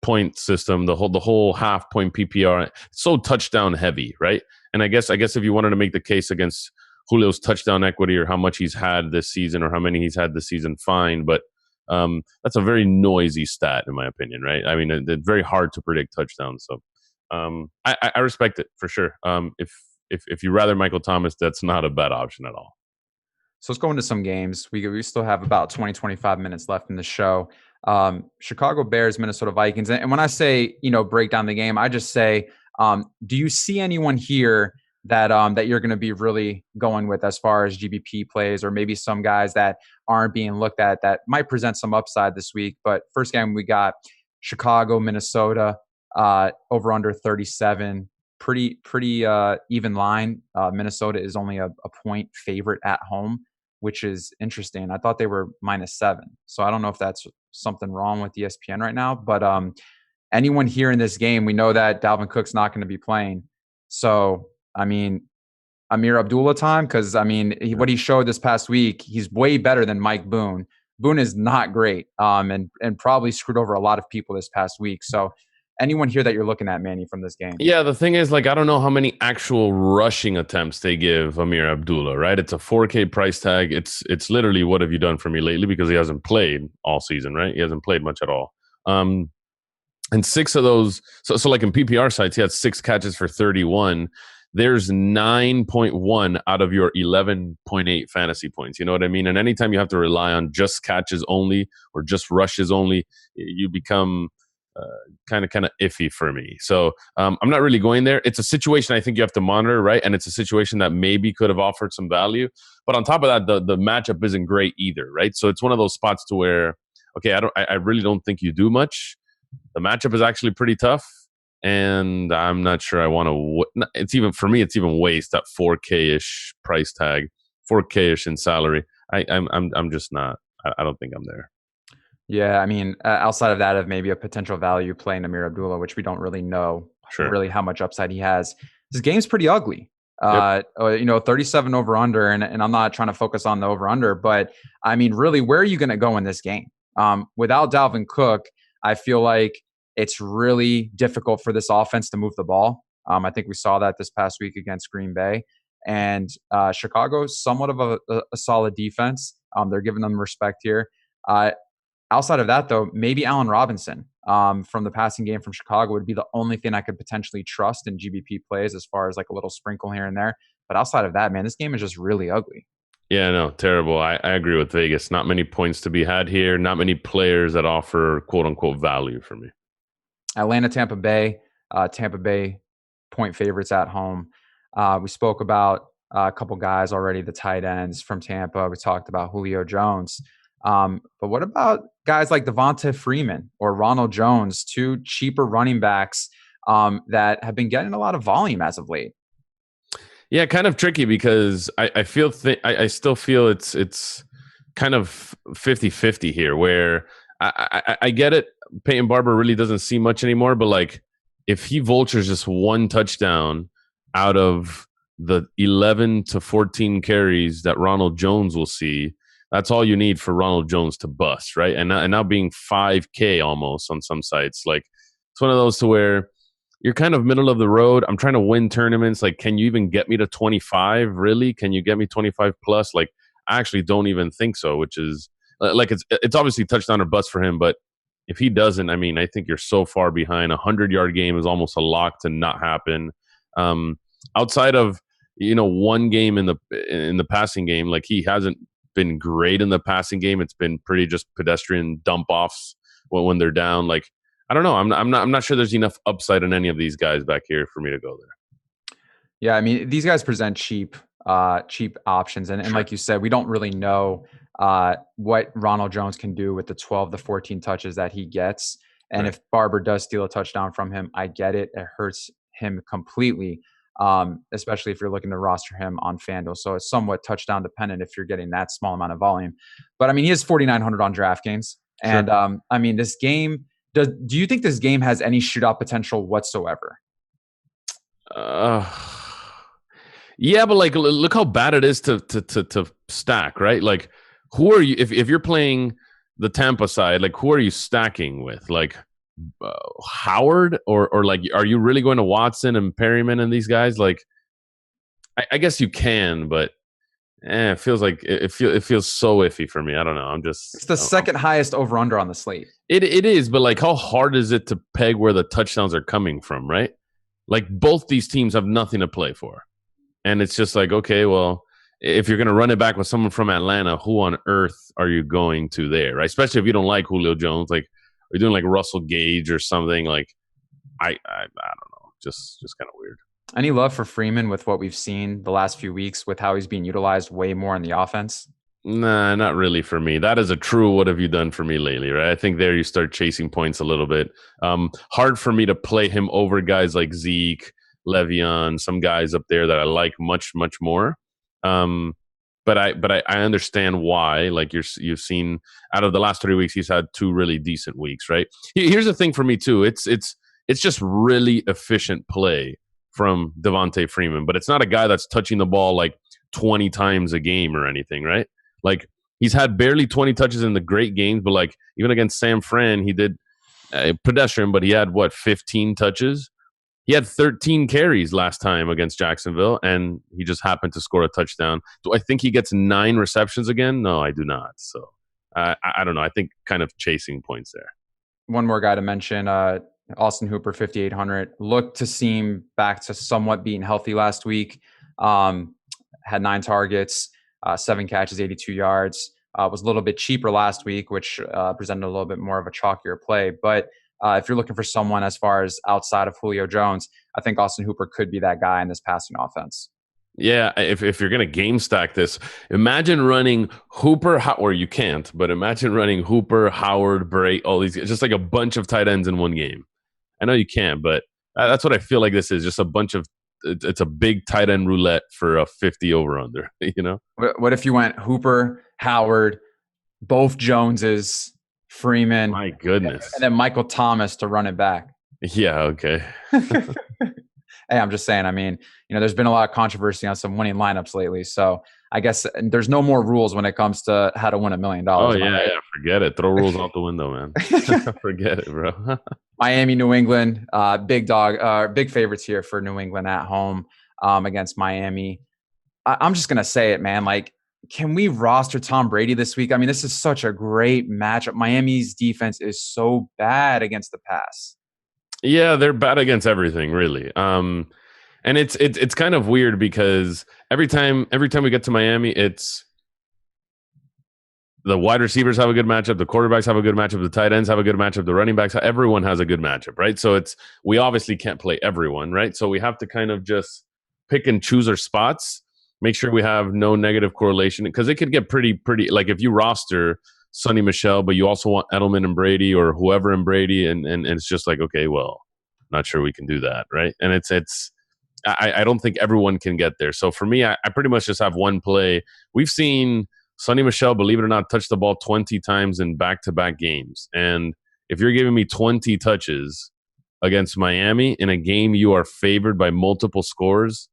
point system, the whole half point PPR, it's so touchdown heavy, right? And I guess if you wanted to make the case against Julio's touchdown equity or how much he's had this season or how many he's had this season, fine. But that's a very noisy stat in my opinion, right? I mean, it's very hard to predict touchdowns. So I respect it for sure. If you rather Michael Thomas, that's not a bad option at all. So let's go into some games. We still have about 25 minutes left in the show. Chicago Bears, Minnesota Vikings. And when I say, break down the game, I just say, do you see anyone here that you're going to be really going with as far as GBP plays, or maybe some guys that aren't being looked at that might present some upside this week? But first game, we got Chicago, Minnesota, over under 37. Pretty even line. Minnesota is only a point favorite at home, which is interesting. I thought they were -7. So I don't know if that's something wrong with ESPN right now. But anyone here in this game, we know that Dalvin Cook's not going to be playing. So, I mean, Amir Abdullah time, because, I mean, what he showed this past week, he's way better than Mike Boone. Boone is not great and probably screwed over a lot of people this past week. So anyone here that you're looking at, Manny, from this game? Yeah, the thing is, I don't know how many actual rushing attempts they give Amir Abdullah, right? It's a 4K price tag. It's literally, what have you done for me lately? Because he hasn't played all season, right? He hasn't played much at all. And 6 of those, so like in PPR sites, he had 6 catches for 31. There's 9.1 out of your 11.8 fantasy points. You know what I mean? And anytime you have to rely on just catches only or just rushes only, you become kind of iffy for me. So I'm not really going there. It's a situation I think you have to monitor, right? And it's a situation that maybe could have offered some value. But on top of that, the matchup isn't great either, right? So it's one of those spots to where, okay, I really don't think you do much. The matchup is actually pretty tough. And I'm not sure I want to. It's even for me. It's even waste that 4K-ish price tag, 4K-ish in salary. I'm just not. I don't think I'm there. Yeah, I mean, outside of that, of maybe a potential value play in Amir Abdullah, which we don't really know really how much upside he has. This game's pretty ugly. Yep. 37 over under, and I'm not trying to focus on the over under, but I mean, really, where are you going to go in this game? Without Dalvin Cook, I feel like it's really difficult for this offense to move the ball. I think we saw that this past week against Green Bay. And Chicago's somewhat of a solid defense. They're giving them respect here. Outside of that, though, maybe Allen Robinson from the passing game from Chicago would be the only thing I could potentially trust in GBP plays as far as like a little sprinkle here and there. But outside of that, man, this game is just really ugly. Yeah, no, terrible. I agree with Vegas. Not many points to be had here. Not many players that offer quote-unquote value for me. Atlanta, Tampa Bay point favorites at home. We spoke about a couple guys already, the tight ends from Tampa. We talked about Julio Jones. But what about guys like Devonta Freeman or Ronald Jones, 2 cheaper running backs that have been getting a lot of volume as of late? Yeah, kind of tricky because I still feel it's kind of 50-50 here, where I get it. Peyton Barber really doesn't see much anymore, but like if he vultures just 1 touchdown out of the 11 to 14 carries that Ronald Jones will see, that's all you need for Ronald Jones to bust, right? And now being 5K almost on some sites, like it's one of those to where you're kind of middle of the road. I'm trying to win tournaments. Like, can you even get me to 25? Really? Can you get me 25 plus? Like, I actually don't even think so, which is like, it's obviously touchdown or bust for him. But if he doesn't, I mean, I think you're so far behind. 100-yard game is almost a lock to not happen. Outside of, one game in the passing game, like he hasn't been great in the passing game. It's been pretty just pedestrian dump offs when they're down. Like, I don't know. I'm not sure there's enough upside in any of these guys back here for me to go there. Yeah, I mean, these guys present cheap options, and like you said, we don't really know what Ronald Jones can do with the 12 to 14 touches that he gets. And if Barber does steal a touchdown from him, I get it. It hurts him completely, especially if you're looking to roster him on FanDuel. So it's somewhat touchdown dependent if you're getting that small amount of volume. But I mean, he has 4,900 on DraftKings. Sure. And I mean, this game, do you think this game has any shootout potential whatsoever? Yeah, but like, look how bad it is to stack, right? Like, who are you? If you're playing the Tampa side, like, who are you stacking with? Like, Howard or like, are you really going to Watson and Perryman and these guys? Like, I guess you can, but it feels like it feels so iffy for me. I don't know. It's the second highest over under on the slate. It is, but like, how hard is it to peg where the touchdowns are coming from, right? Like, both these teams have nothing to play for. And it's just like, okay, well, if you're going to run it back with someone from Atlanta, who on earth are you going to there, right? Especially if you don't like Julio Jones, like, you're doing like Russell Gage or something. Like, I don't know, just kind of weird. Any love for Freeman with what we've seen the last few weeks with how he's being utilized way more in the offense? Nah, not really for me. That is a true what have you done for me lately, right? I think there you start chasing points a little bit. Hard for me to play him over guys like Zeke, Le'Veon, some guys up there that I like much, much more. But I understand why. Like, you've seen out of the last 3 weeks, he's had 2 really decent weeks, right? Here's the thing for me too. It's just really efficient play from Devontae Freeman, but it's not a guy that's touching the ball like 20 times a game or anything, right? Like, he's had barely 20 touches in the great games, but like, even against San Fran, he did pedestrian, but he had 15 touches. He had 13 carries last time against Jacksonville, and he just happened to score a touchdown. Do I think he gets 9 receptions again? No, I do not. So I don't know. I think kind of chasing points there. One more guy to mention, Austin Hooper, 5,800. Looked to seem back to somewhat being healthy last week. Had 9 targets, 7 catches, 82 yards. Was a little bit cheaper last week, which presented a little bit more of a chalkier play. But if you're looking for someone as far as outside of Julio Jones, I think Austin Hooper could be that guy in this passing offense. Yeah, if you're going to game stack this, imagine running Hooper, or you can't, but imagine running Hooper, Howard, Bray, all these, just like a bunch of tight ends in one game. I know you can't, but that's what I feel like this is, just a bunch of, it's a big tight end roulette for a 50 over under, you know? What if you went Hooper, Howard, both Joneses, Freeman, My goodness, and then Michael Thomas to run it back? Yeah, okay. Hey, I'm just saying, I mean, there's been a lot of controversy on some winning lineups lately. So I guess there's no more rules when it comes to how to win $1 million. Oh, yeah, right? Yeah. Forget it. Throw rules out the window, man. Forget it, bro. Miami, New England, big favorites here for New England at home against Miami. I'm just going to say it, man. Like, can we roster Tom Brady this week? I mean, this is such a great matchup. Miami's defense is so bad against the pass. Yeah, they're bad against everything, really. And it's kind of weird because every time we get to Miami, it's the wide receivers have a good matchup, the quarterbacks have a good matchup, the tight ends have a good matchup, the running backs, everyone has a good matchup, right? So we obviously can't play everyone, right? So we have to kind of just pick and choose our spots, make sure we have no negative correlation, because it could get pretty like if you roster Sonny Michel, but you also want Edelman and Brady or whoever in Brady, and it's just like, okay, well, not sure we can do that, right? And I don't think everyone can get there. So for me, I pretty much just have one play. We've seen Sonny Michel, believe it or not, touch the ball 20 times in back-to-back games. And if you're giving me 20 touches against Miami in a game you are favored by multiple scores,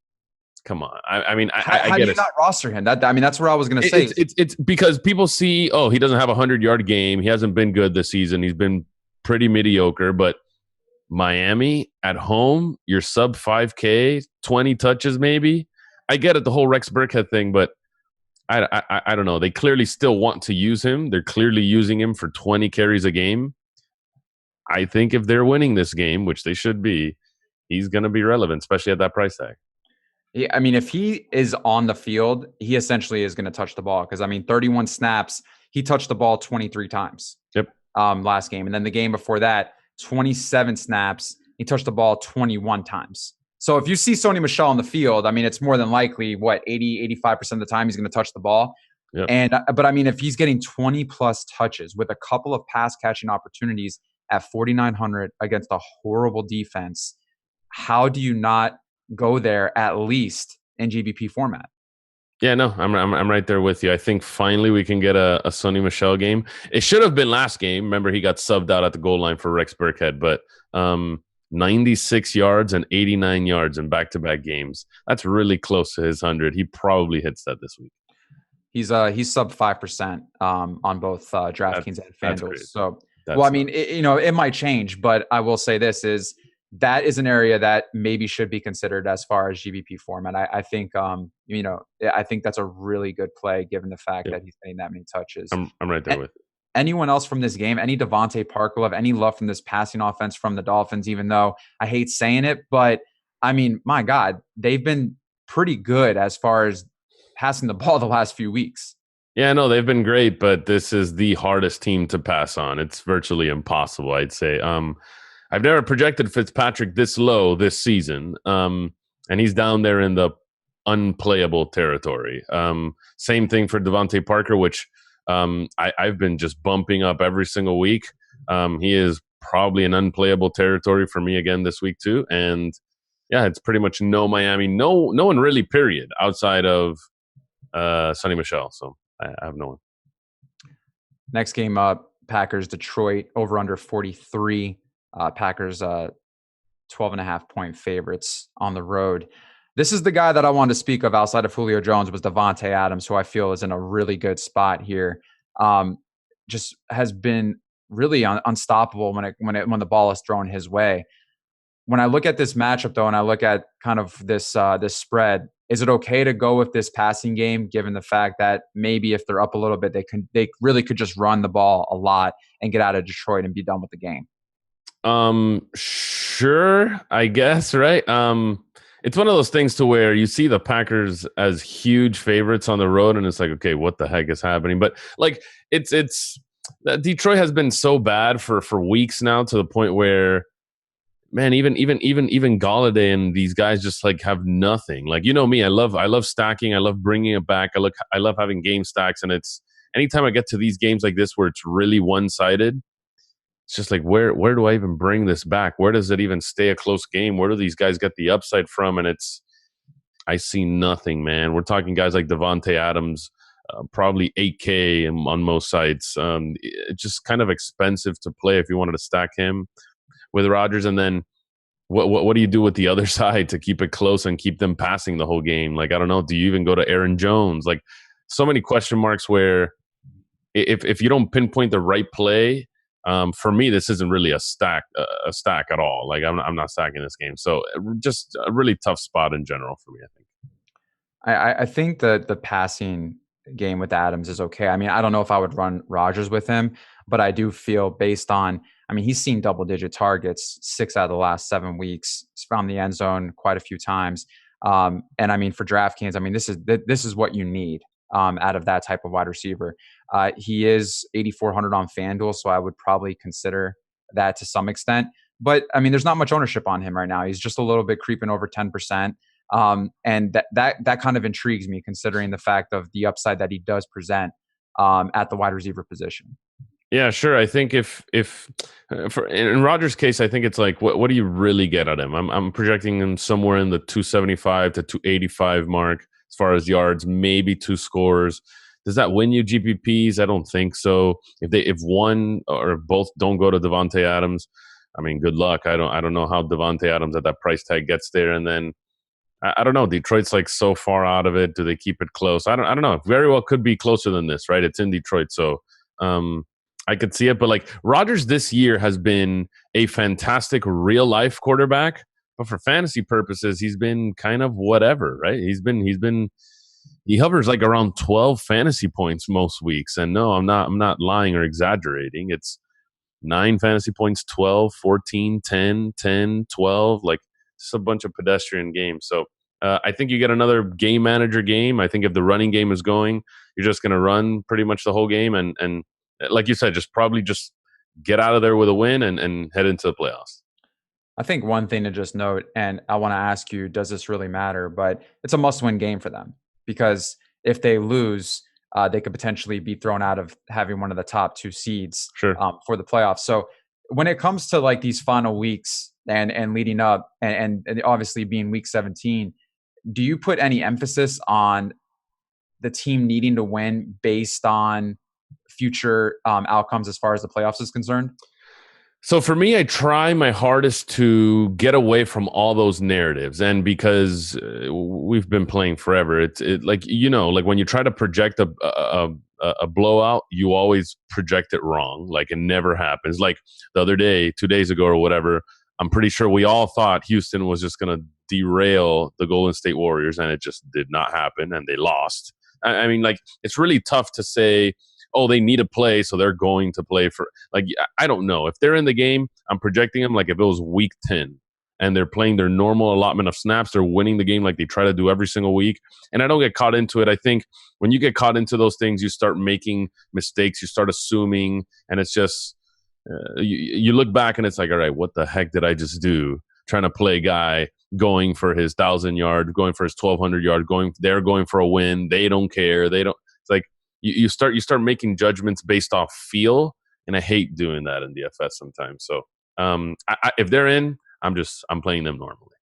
come on. I mean, I how get do you it. not roster him? That's where I was going to say. It's because people see, he doesn't have a 100-yard game. He hasn't been good this season. He's been pretty mediocre. But Miami at home, you're sub 5K, 20 touches maybe. I get it, the whole Rex Burkhead thing, but I don't know. They clearly still want to use him. They're clearly using him for 20 carries a game. I think if they're winning this game, which they should be, he's going to be relevant, especially at that price tag. Yeah, I mean, if he is on the field, he essentially is going to touch the ball because, 31 snaps, he touched the ball 23 times. Yep. Last game. And then the game before that, 27 snaps, he touched the ball 21 times. So if you see Sonny Michel on the field, it's more than likely, 85% of the time he's going to touch the ball. Yep. But if he's getting 20 plus touches with a couple of pass catching opportunities at 4,900 against a horrible defense, how do you not go there at least in GBP format? Yeah, no, I'm right there with you. I think finally we can get a Sonny Michel game. It should have been last game. Remember, he got subbed out at the goal line for Rex Burkhead, but 96 yards and 89 yards in back-to-back games. That's really close to his 100. He probably hits that this week. He's sub 5% on both DraftKings and That's FanDuel. crazy. So, That's well, I mean, it might change, but I will say this is that is an area that maybe should be considered as far as GBP format. I think, I think that's a really good play given the fact that he's getting that many touches. I'm right there with you. Anyone else from this game, any Devontae Parker love, any love from this passing offense from the Dolphins, even though I hate saying it, but I mean, my God, they've been pretty good as far as passing the ball the last few weeks. Yeah, no, they've been great, but this is the hardest team to pass on. It's virtually impossible, I'd say. I've never projected Fitzpatrick this low this season, and he's down there in the unplayable territory. Same thing for Devontae Parker, which I've been just bumping up every single week. He is probably an unplayable territory for me again this week too. And yeah, it's pretty much no Miami, no one really, period, outside of Sonny Michel. So I have no one. Next game up, Packers Detroit over under 43. Packers 12.5 point favorites on the road. This is the guy that I wanted to speak of outside of Julio Jones was Davante Adams, who I feel is in a really good spot here. Just has been really unstoppable when the ball is thrown his way. When I look at this matchup, though, and I look at kind of this spread, is it okay to go with this passing game, given the fact that maybe if they're up a little bit, they really could just run the ball a lot and get out of Detroit and be done with the game? Sure, I guess, right? It's one of those things to where you see the Packers as huge favorites on the road, and it's like, okay, what the heck is happening? But like, it's Detroit has been so bad for weeks now, to the point where, man, even Galladay and these guys just like have nothing. Like, you know me, I love stacking, I love bringing it back, I love having game stacks, and it's anytime I get to these games like this where it's really one sided. It's just like, where do I even bring this back? Where does it even stay a close game? Where do these guys get the upside from? And I see nothing, man. We're talking guys like Devontae Adams, probably 8K on most sites. It's just kind of expensive to play if you wanted to stack him with Rodgers. And then what do you do with the other side to keep it close and keep them passing the whole game? Like, I don't know. Do you even go to Aaron Jones? Like, so many question marks where if you don't pinpoint the right play, for me, this isn't really a stack at all. Like, I'm not stacking this game. So just a really tough spot in general for me, I think. I think that the passing game with Adams is okay. I mean, I don't know if I would run Rodgers with him, but I do feel based on, I mean, he's seen double-digit targets 6 out of the last 7 weeks. He's found the end zone quite a few times. And I mean, for DraftKings, I mean, this is what you need out of that type of wide receiver. He is 8,400 on FanDuel, so I would probably consider that to some extent. But I mean, there's not much ownership on him right now. He's just a little bit creeping over 10%. And that kind of intrigues me, considering the fact of the upside that he does present at the wide receiver position. Yeah, sure. I think if in Rodgers' case, I think it's like, what do you really get at him? I'm projecting him somewhere in the 275 to 285 mark as far as yards, maybe 2 scores. Does that win you GPPs? I don't think so. If one or both don't go to Devontae Adams, I mean, good luck. I don't know how Devontae Adams at that price tag gets there. And then I don't know. Detroit's like so far out of it. Do they keep it close? I don't know. Very well could be closer than this, right? It's in Detroit, so I could see it. But like, Rodgers this year has been a fantastic real life quarterback, but for fantasy purposes, he's been kind of whatever, right? He hovers like around 12 fantasy points most weeks. And no, I'm not lying or exaggerating. It's 9 fantasy points, 12, 14, 10, 10, 12, like just a bunch of pedestrian games. So I think you get another game manager game. I think if the running game is going, you're just going to run pretty much the whole game. And like you said, just get out of there with a win and head into the playoffs. I think one thing to just note, and I want to ask you, does this really matter? But it's a must-win game for them, because if they lose, they could potentially be thrown out of having one of the top 2 seeds Sure. For the playoffs. So when it comes to like these final weeks and leading up, and obviously being week 17, do you put any emphasis on the team needing to win based on future outcomes as far as the playoffs is concerned? So for me, I try my hardest to get away from all those narratives, and because we've been playing forever, it's like like when you try to project a blowout, you always project it wrong. Like it never happens. Like the other day, 2 days ago or whatever, I'm pretty sure we all thought Houston was just going to derail the Golden State Warriors, and it just did not happen, and they lost. I mean, like it's really tough to say, oh, they need to play, so they're going to play for. Like, I don't know. If they're in the game, I'm projecting them like if it was week 10 and they're playing their normal allotment of snaps, they're winning the game like they try to do every single week. And I don't get caught into it. I think when you get caught into those things, you start making mistakes, you start assuming, and it's just, you look back and it's like, all right, what the heck did I just do? Trying to play a guy going for his 1,000 yard, going for his 1,200 yard, they're going for a win. They don't care. They don't. It's like, you start making judgments based off feel, and I hate doing that in DFS sometimes. So if they're in, I'm playing them normally.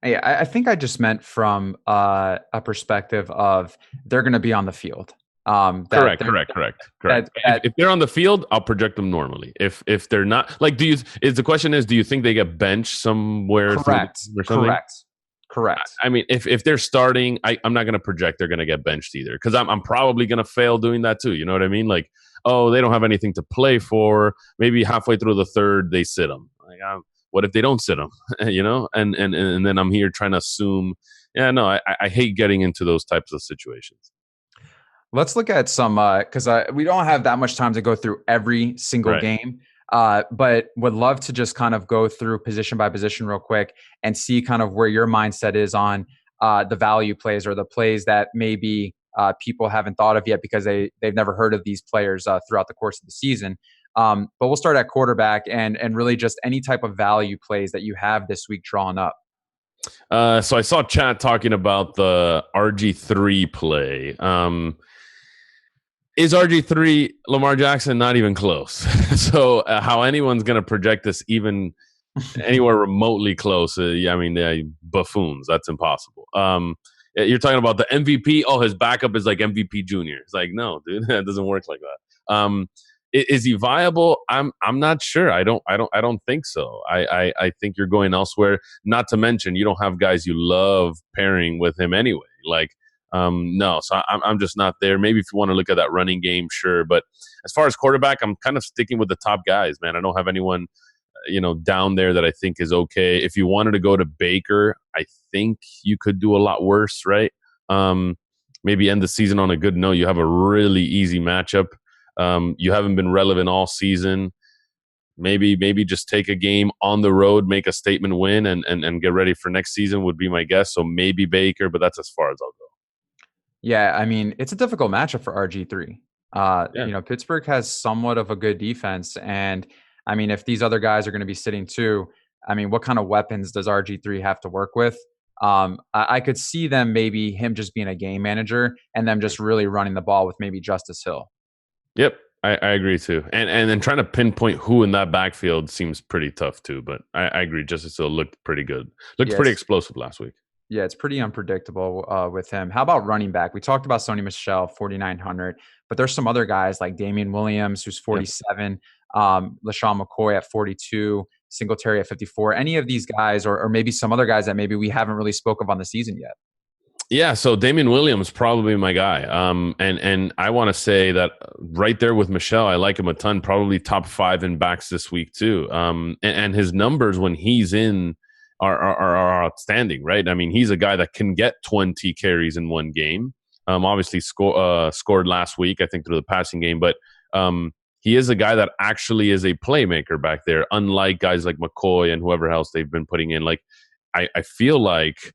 Yeah, I think I just meant from a perspective of they're going to be on the field. Correct. If they're on the field, I'll project them normally. If they're not, like, do you think they get benched somewhere? Correct. Correct. I mean, if they're starting, I'm not going to project they're going to get benched either, because I'm probably going to fail doing that too. You know what I mean? Like, oh, they don't have anything to play for. Maybe halfway through the third, they sit them. Like, what if they don't sit them? And then I'm here trying to assume. Yeah, no, I hate getting into those types of situations. Let's look at some because we don't have that much time to go through every single game. But would love to just kind of go through position by position real quick and see kind of where your mindset is on the value plays or the plays that maybe people haven't thought of yet because they've never heard of these players throughout the course of the season. But we'll start at quarterback and really just any type of value plays that you have this week drawn up. So I saw chat talking about the RG3 play. Is RG3 Lamar Jackson? Not even close. So how anyone's going to project this even anywhere remotely close? Buffoons. That's impossible. You're talking about the MVP. Oh, his backup is like MVP Junior. It's like, no, dude, that doesn't work like that. Is he viable? I'm not sure. I don't think so. I think you're going elsewhere. Not to mention, you don't have guys you love pairing with him anyway. Like. No, so I'm just not there. Maybe if you want to look at that running game, sure. But as far as quarterback, I'm kind of sticking with the top guys, man. I don't have anyone, down there that I think is okay. If you wanted to go to Baker, I think you could do a lot worse, right? Maybe end the season on a good note. You have a really easy matchup. You haven't been relevant all season. Maybe just take a game on the road, make a statement win, and get ready for next season would be my guess. So maybe Baker, but that's as far as I'll go. Yeah, I mean, it's a difficult matchup for RG3. Pittsburgh has somewhat of a good defense. And I mean, if these other guys are going to be sitting too, I mean, what kind of weapons does RG3 have to work with? I could see him just being a game manager and them just really running the ball with maybe Justice Hill. Yep, I agree too. And then trying to pinpoint who in that backfield seems pretty tough too. But I agree, Justice Hill looked pretty good. Pretty explosive last week. Yeah, it's pretty unpredictable with him. How about running back? We talked about Sony Michel, 4,900, but there's some other guys like Damian Williams, who's 47, LaShawn McCoy at 42, Singletary at 54. Any of these guys, or maybe some other guys that maybe we haven't really spoke of on the season yet? Yeah, so Damian Williams probably my guy. And I want to say that right there with Michelle, I like him a ton. Probably top 5 in backs this week too. And his numbers when he's in are outstanding, right? I mean, he's a guy that can get 20 carries in one game. Obviously scored last week, I think, through the passing game, but he is a guy that actually is a playmaker back there, unlike guys like McCoy and whoever else they've been putting in. Like, I feel like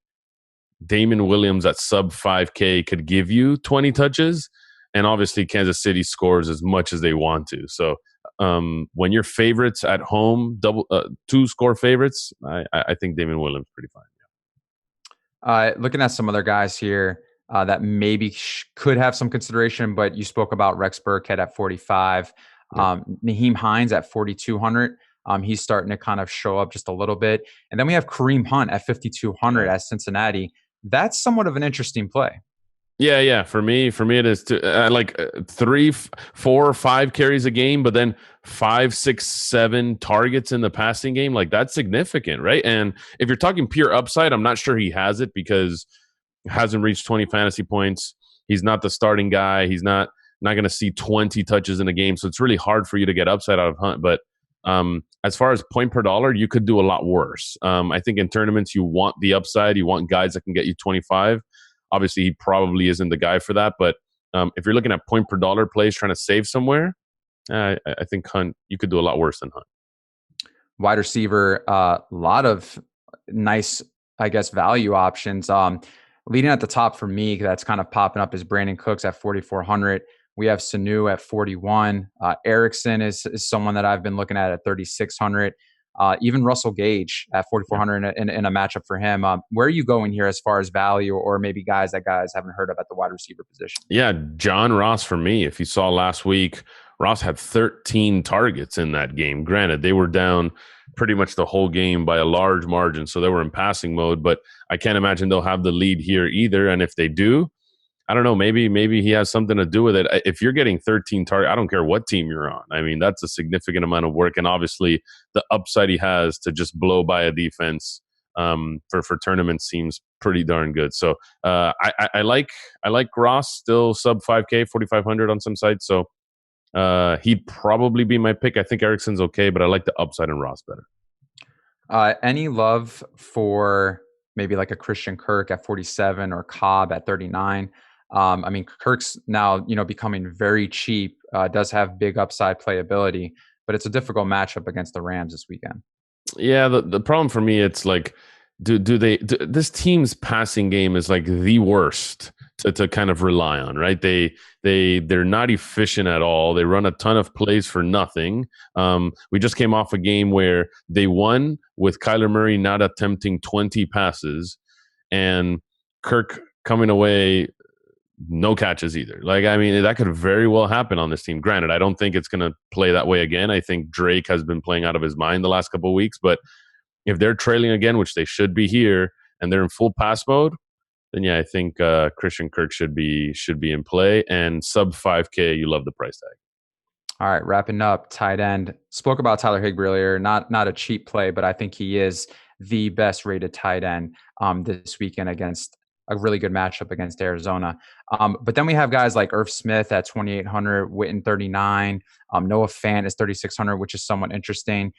Damon Williams at sub 5K could give you 20 touches, and obviously Kansas City scores as much as they want to. So when your favorites at home, two score favorites, I think Damon Williams pretty fine. Yeah. Looking at some other guys here that maybe could have some consideration, but you spoke about Rex Burkhead at 45, Naheem Hines at 4,200. He's starting to kind of show up just a little bit. And then we have Kareem Hunt at 5,200 at Cincinnati. That's somewhat of an interesting play. Yeah. For me, it is too. I like 3, 4, 5 carries a game, but then 5, 6, 7 targets in the passing game. Like that's significant, right? And if you're talking pure upside, I'm not sure he has it because he hasn't reached 20 fantasy points. He's not the starting guy. He's not going to see 20 touches in a game, so it's really hard for you to get upside out of Hunt. But as far as point per dollar, you could do a lot worse. I think in tournaments you want the upside. You want guys that can get you 25. Obviously, he probably isn't the guy for that. But if you're looking at point per dollar plays trying to save somewhere, I think Hunt, you could do a lot worse than Hunt. Wide receiver, a lot of nice, I guess, value options. Leading at the top for me, that's kind of popping up is Brandon Cooks at 4,400. We have Sanu at 41. Erickson is someone that I've been looking at 3,600. Even Russell Gage at 4,400 in a matchup for him. Where are you going here as far as value, or maybe guys haven't heard of at the wide receiver position? Yeah, John Ross for me. If you saw last week, Ross had 13 targets in that game. Granted, they were down pretty much the whole game by a large margin, so they were in passing mode, but I can't imagine they'll have the lead here either. And if they do, I don't know, maybe he has something to do with it. If you're getting 13 targets, I don't care what team you're on. I mean, that's a significant amount of work. And obviously the upside he has to just blow by a defense for tournaments seems pretty darn good. So I like Ross, still sub 5K, 4,500 on some sites. So he'd probably be my pick. I think Erickson's okay, but I like the upside in Ross better. Any love for maybe like a Christian Kirk at 47 or Cobb at 39? I mean, Kirk's now, becoming very cheap, does have big upside playability, but it's a difficult matchup against the Rams this weekend. Yeah, the problem for me, it's like, this team's passing game is like the worst to kind of rely on, right? They're not efficient at all. They run a ton of plays for nothing. We just came off a game where they won with Kyler Murray not attempting 20 passes and Kirk coming away no catches either. Like, I mean, that could very well happen on this team. Granted, I don't think it's going to play that way again. I think Drake has been playing out of his mind the last couple of weeks, but if they're trailing again, which they should be here, and they're in full pass mode, then yeah, I think Christian Kirk should be in play. And sub 5K, you love the price tag. All right, wrapping up, tight end. Spoke about Tyler Higbee earlier. Not a cheap play, but I think he is the best rated tight end this weekend against a really good matchup against Arizona. But then we have guys like Irv Smith at 2,800, Witten 39, Noah Fant is 3,600, which is somewhat interesting.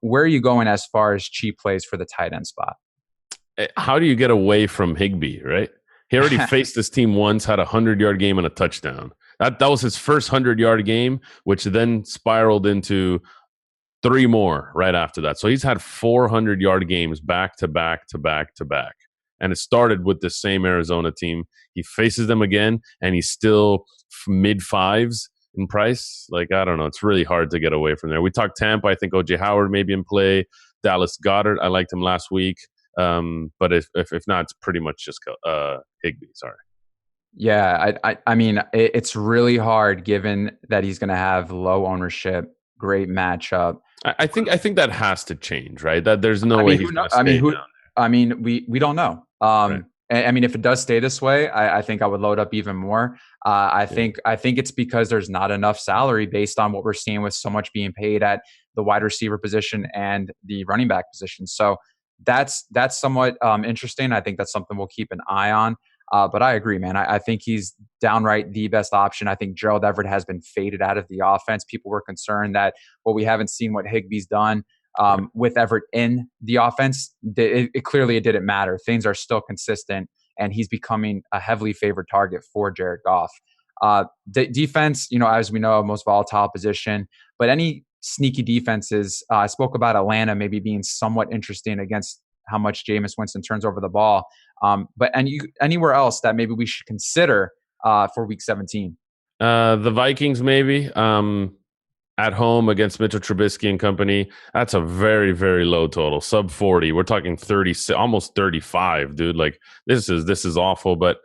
Where are you going as far as cheap plays for the tight end spot? How do you get away from Higbee, right? He already faced this team once, had a 100-yard game and a touchdown. That was his first 100-yard game, which then spiraled into 3 more right after that. So he's had 400-yard games back to back to back to back. And it started with the same Arizona team. He faces them again, and he's still mid-5s in price. Like, I don't know. It's really hard to get away from there. We talked Tampa. I think O.J. Howard may be in play. Dallas Goedert. I liked him last week. But if not, it's pretty much just Higbee. Sorry. Yeah, I mean, it's really hard given that he's going to have low ownership, great matchup. I think that has to change, right? That there's no way he's going to stay down there. I mean, we don't know. Right. I mean, if it does stay this way, I think I would load up even more. I think it's because there's not enough salary based on what we're seeing with so much being paid at the wide receiver position and the running back position. So that's somewhat interesting. I think that's something we'll keep an eye on. But I agree, man. I think he's downright the best option. I think Gerald Everett has been faded out of the offense. People were concerned that, well, we haven't seen what Higbee's done. With Everett in the offense, it clearly didn't matter. Things are still consistent, and he's becoming a heavily favored target for Jared Goff. The defense, as we know, most volatile position, but any sneaky defenses, I spoke about Atlanta maybe being somewhat interesting against how much Jameis Winston turns over the ball. But anywhere else that maybe we should consider for Week 17? The Vikings maybe. At home against Mitchell Trubisky and company, that's a very, very low total, sub 40. We're talking 30, almost 35, dude. Like this is awful. But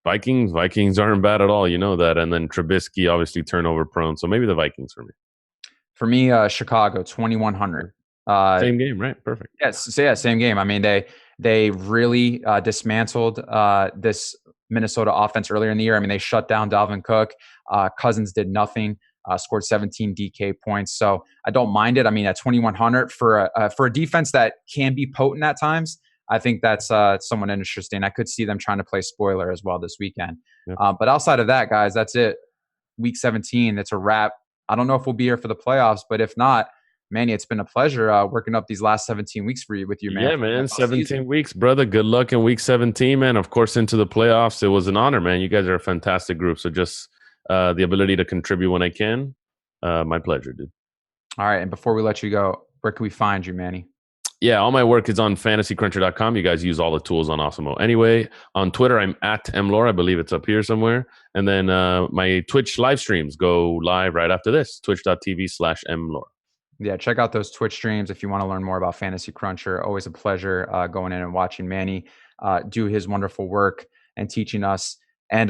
Vikings aren't bad at all, you know that. And then Trubisky obviously turnover prone, so maybe the Vikings for me. For me, Chicago 2100. Same game, right? Perfect. Yes, so yeah, same game. I mean, they really dismantled this Minnesota offense earlier in the year. I mean, they shut down Dalvin Cook. Cousins did nothing. Scored 17 DK points. So I don't mind it. I mean, at 2100 for a defense that can be potent at times, I think that's somewhat interesting. I could see them trying to play spoiler as well this weekend. Yep. But outside of that, guys, that's it. Week 17, it's a wrap. I don't know if we'll be here for the playoffs, but if not, Manny, it's been a pleasure working up these last 17 weeks with you, man. Yeah, man. 17 weeks, brother. Good luck in week 17, man. Of course, into the playoffs. It was an honor, man. You guys are a fantastic group. So just the ability to contribute when I can, my pleasure, dude. All right. And before we let you go, where can we find you, Manny? Yeah, all my work is on fantasycruncher.com. You guys use all the tools on Awesemo. Anyway, on Twitter, I'm at mlore. I believe it's up here somewhere. And then my Twitch live streams go live right after this, twitch.tv/mlore. Yeah, check out those Twitch streams if you want to learn more about Fantasy Cruncher. Always a pleasure going in and watching Manny do his wonderful work and teaching us. And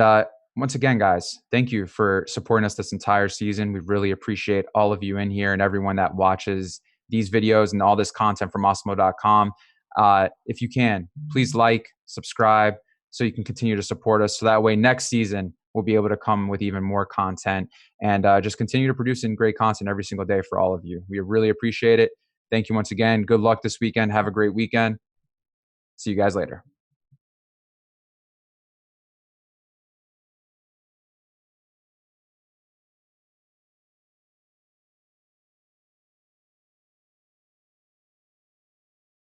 once again, guys, thank you for supporting us this entire season. We really appreciate all of you in here and everyone that watches these videos and all this content from Awesemo.com. If you can, please like, subscribe, so you can continue to support us. So that way next season, we'll be able to come with even more content and just continue to produce great content every single day for all of you. We really appreciate it. Thank you once again. Good luck this weekend. Have a great weekend. See you guys later.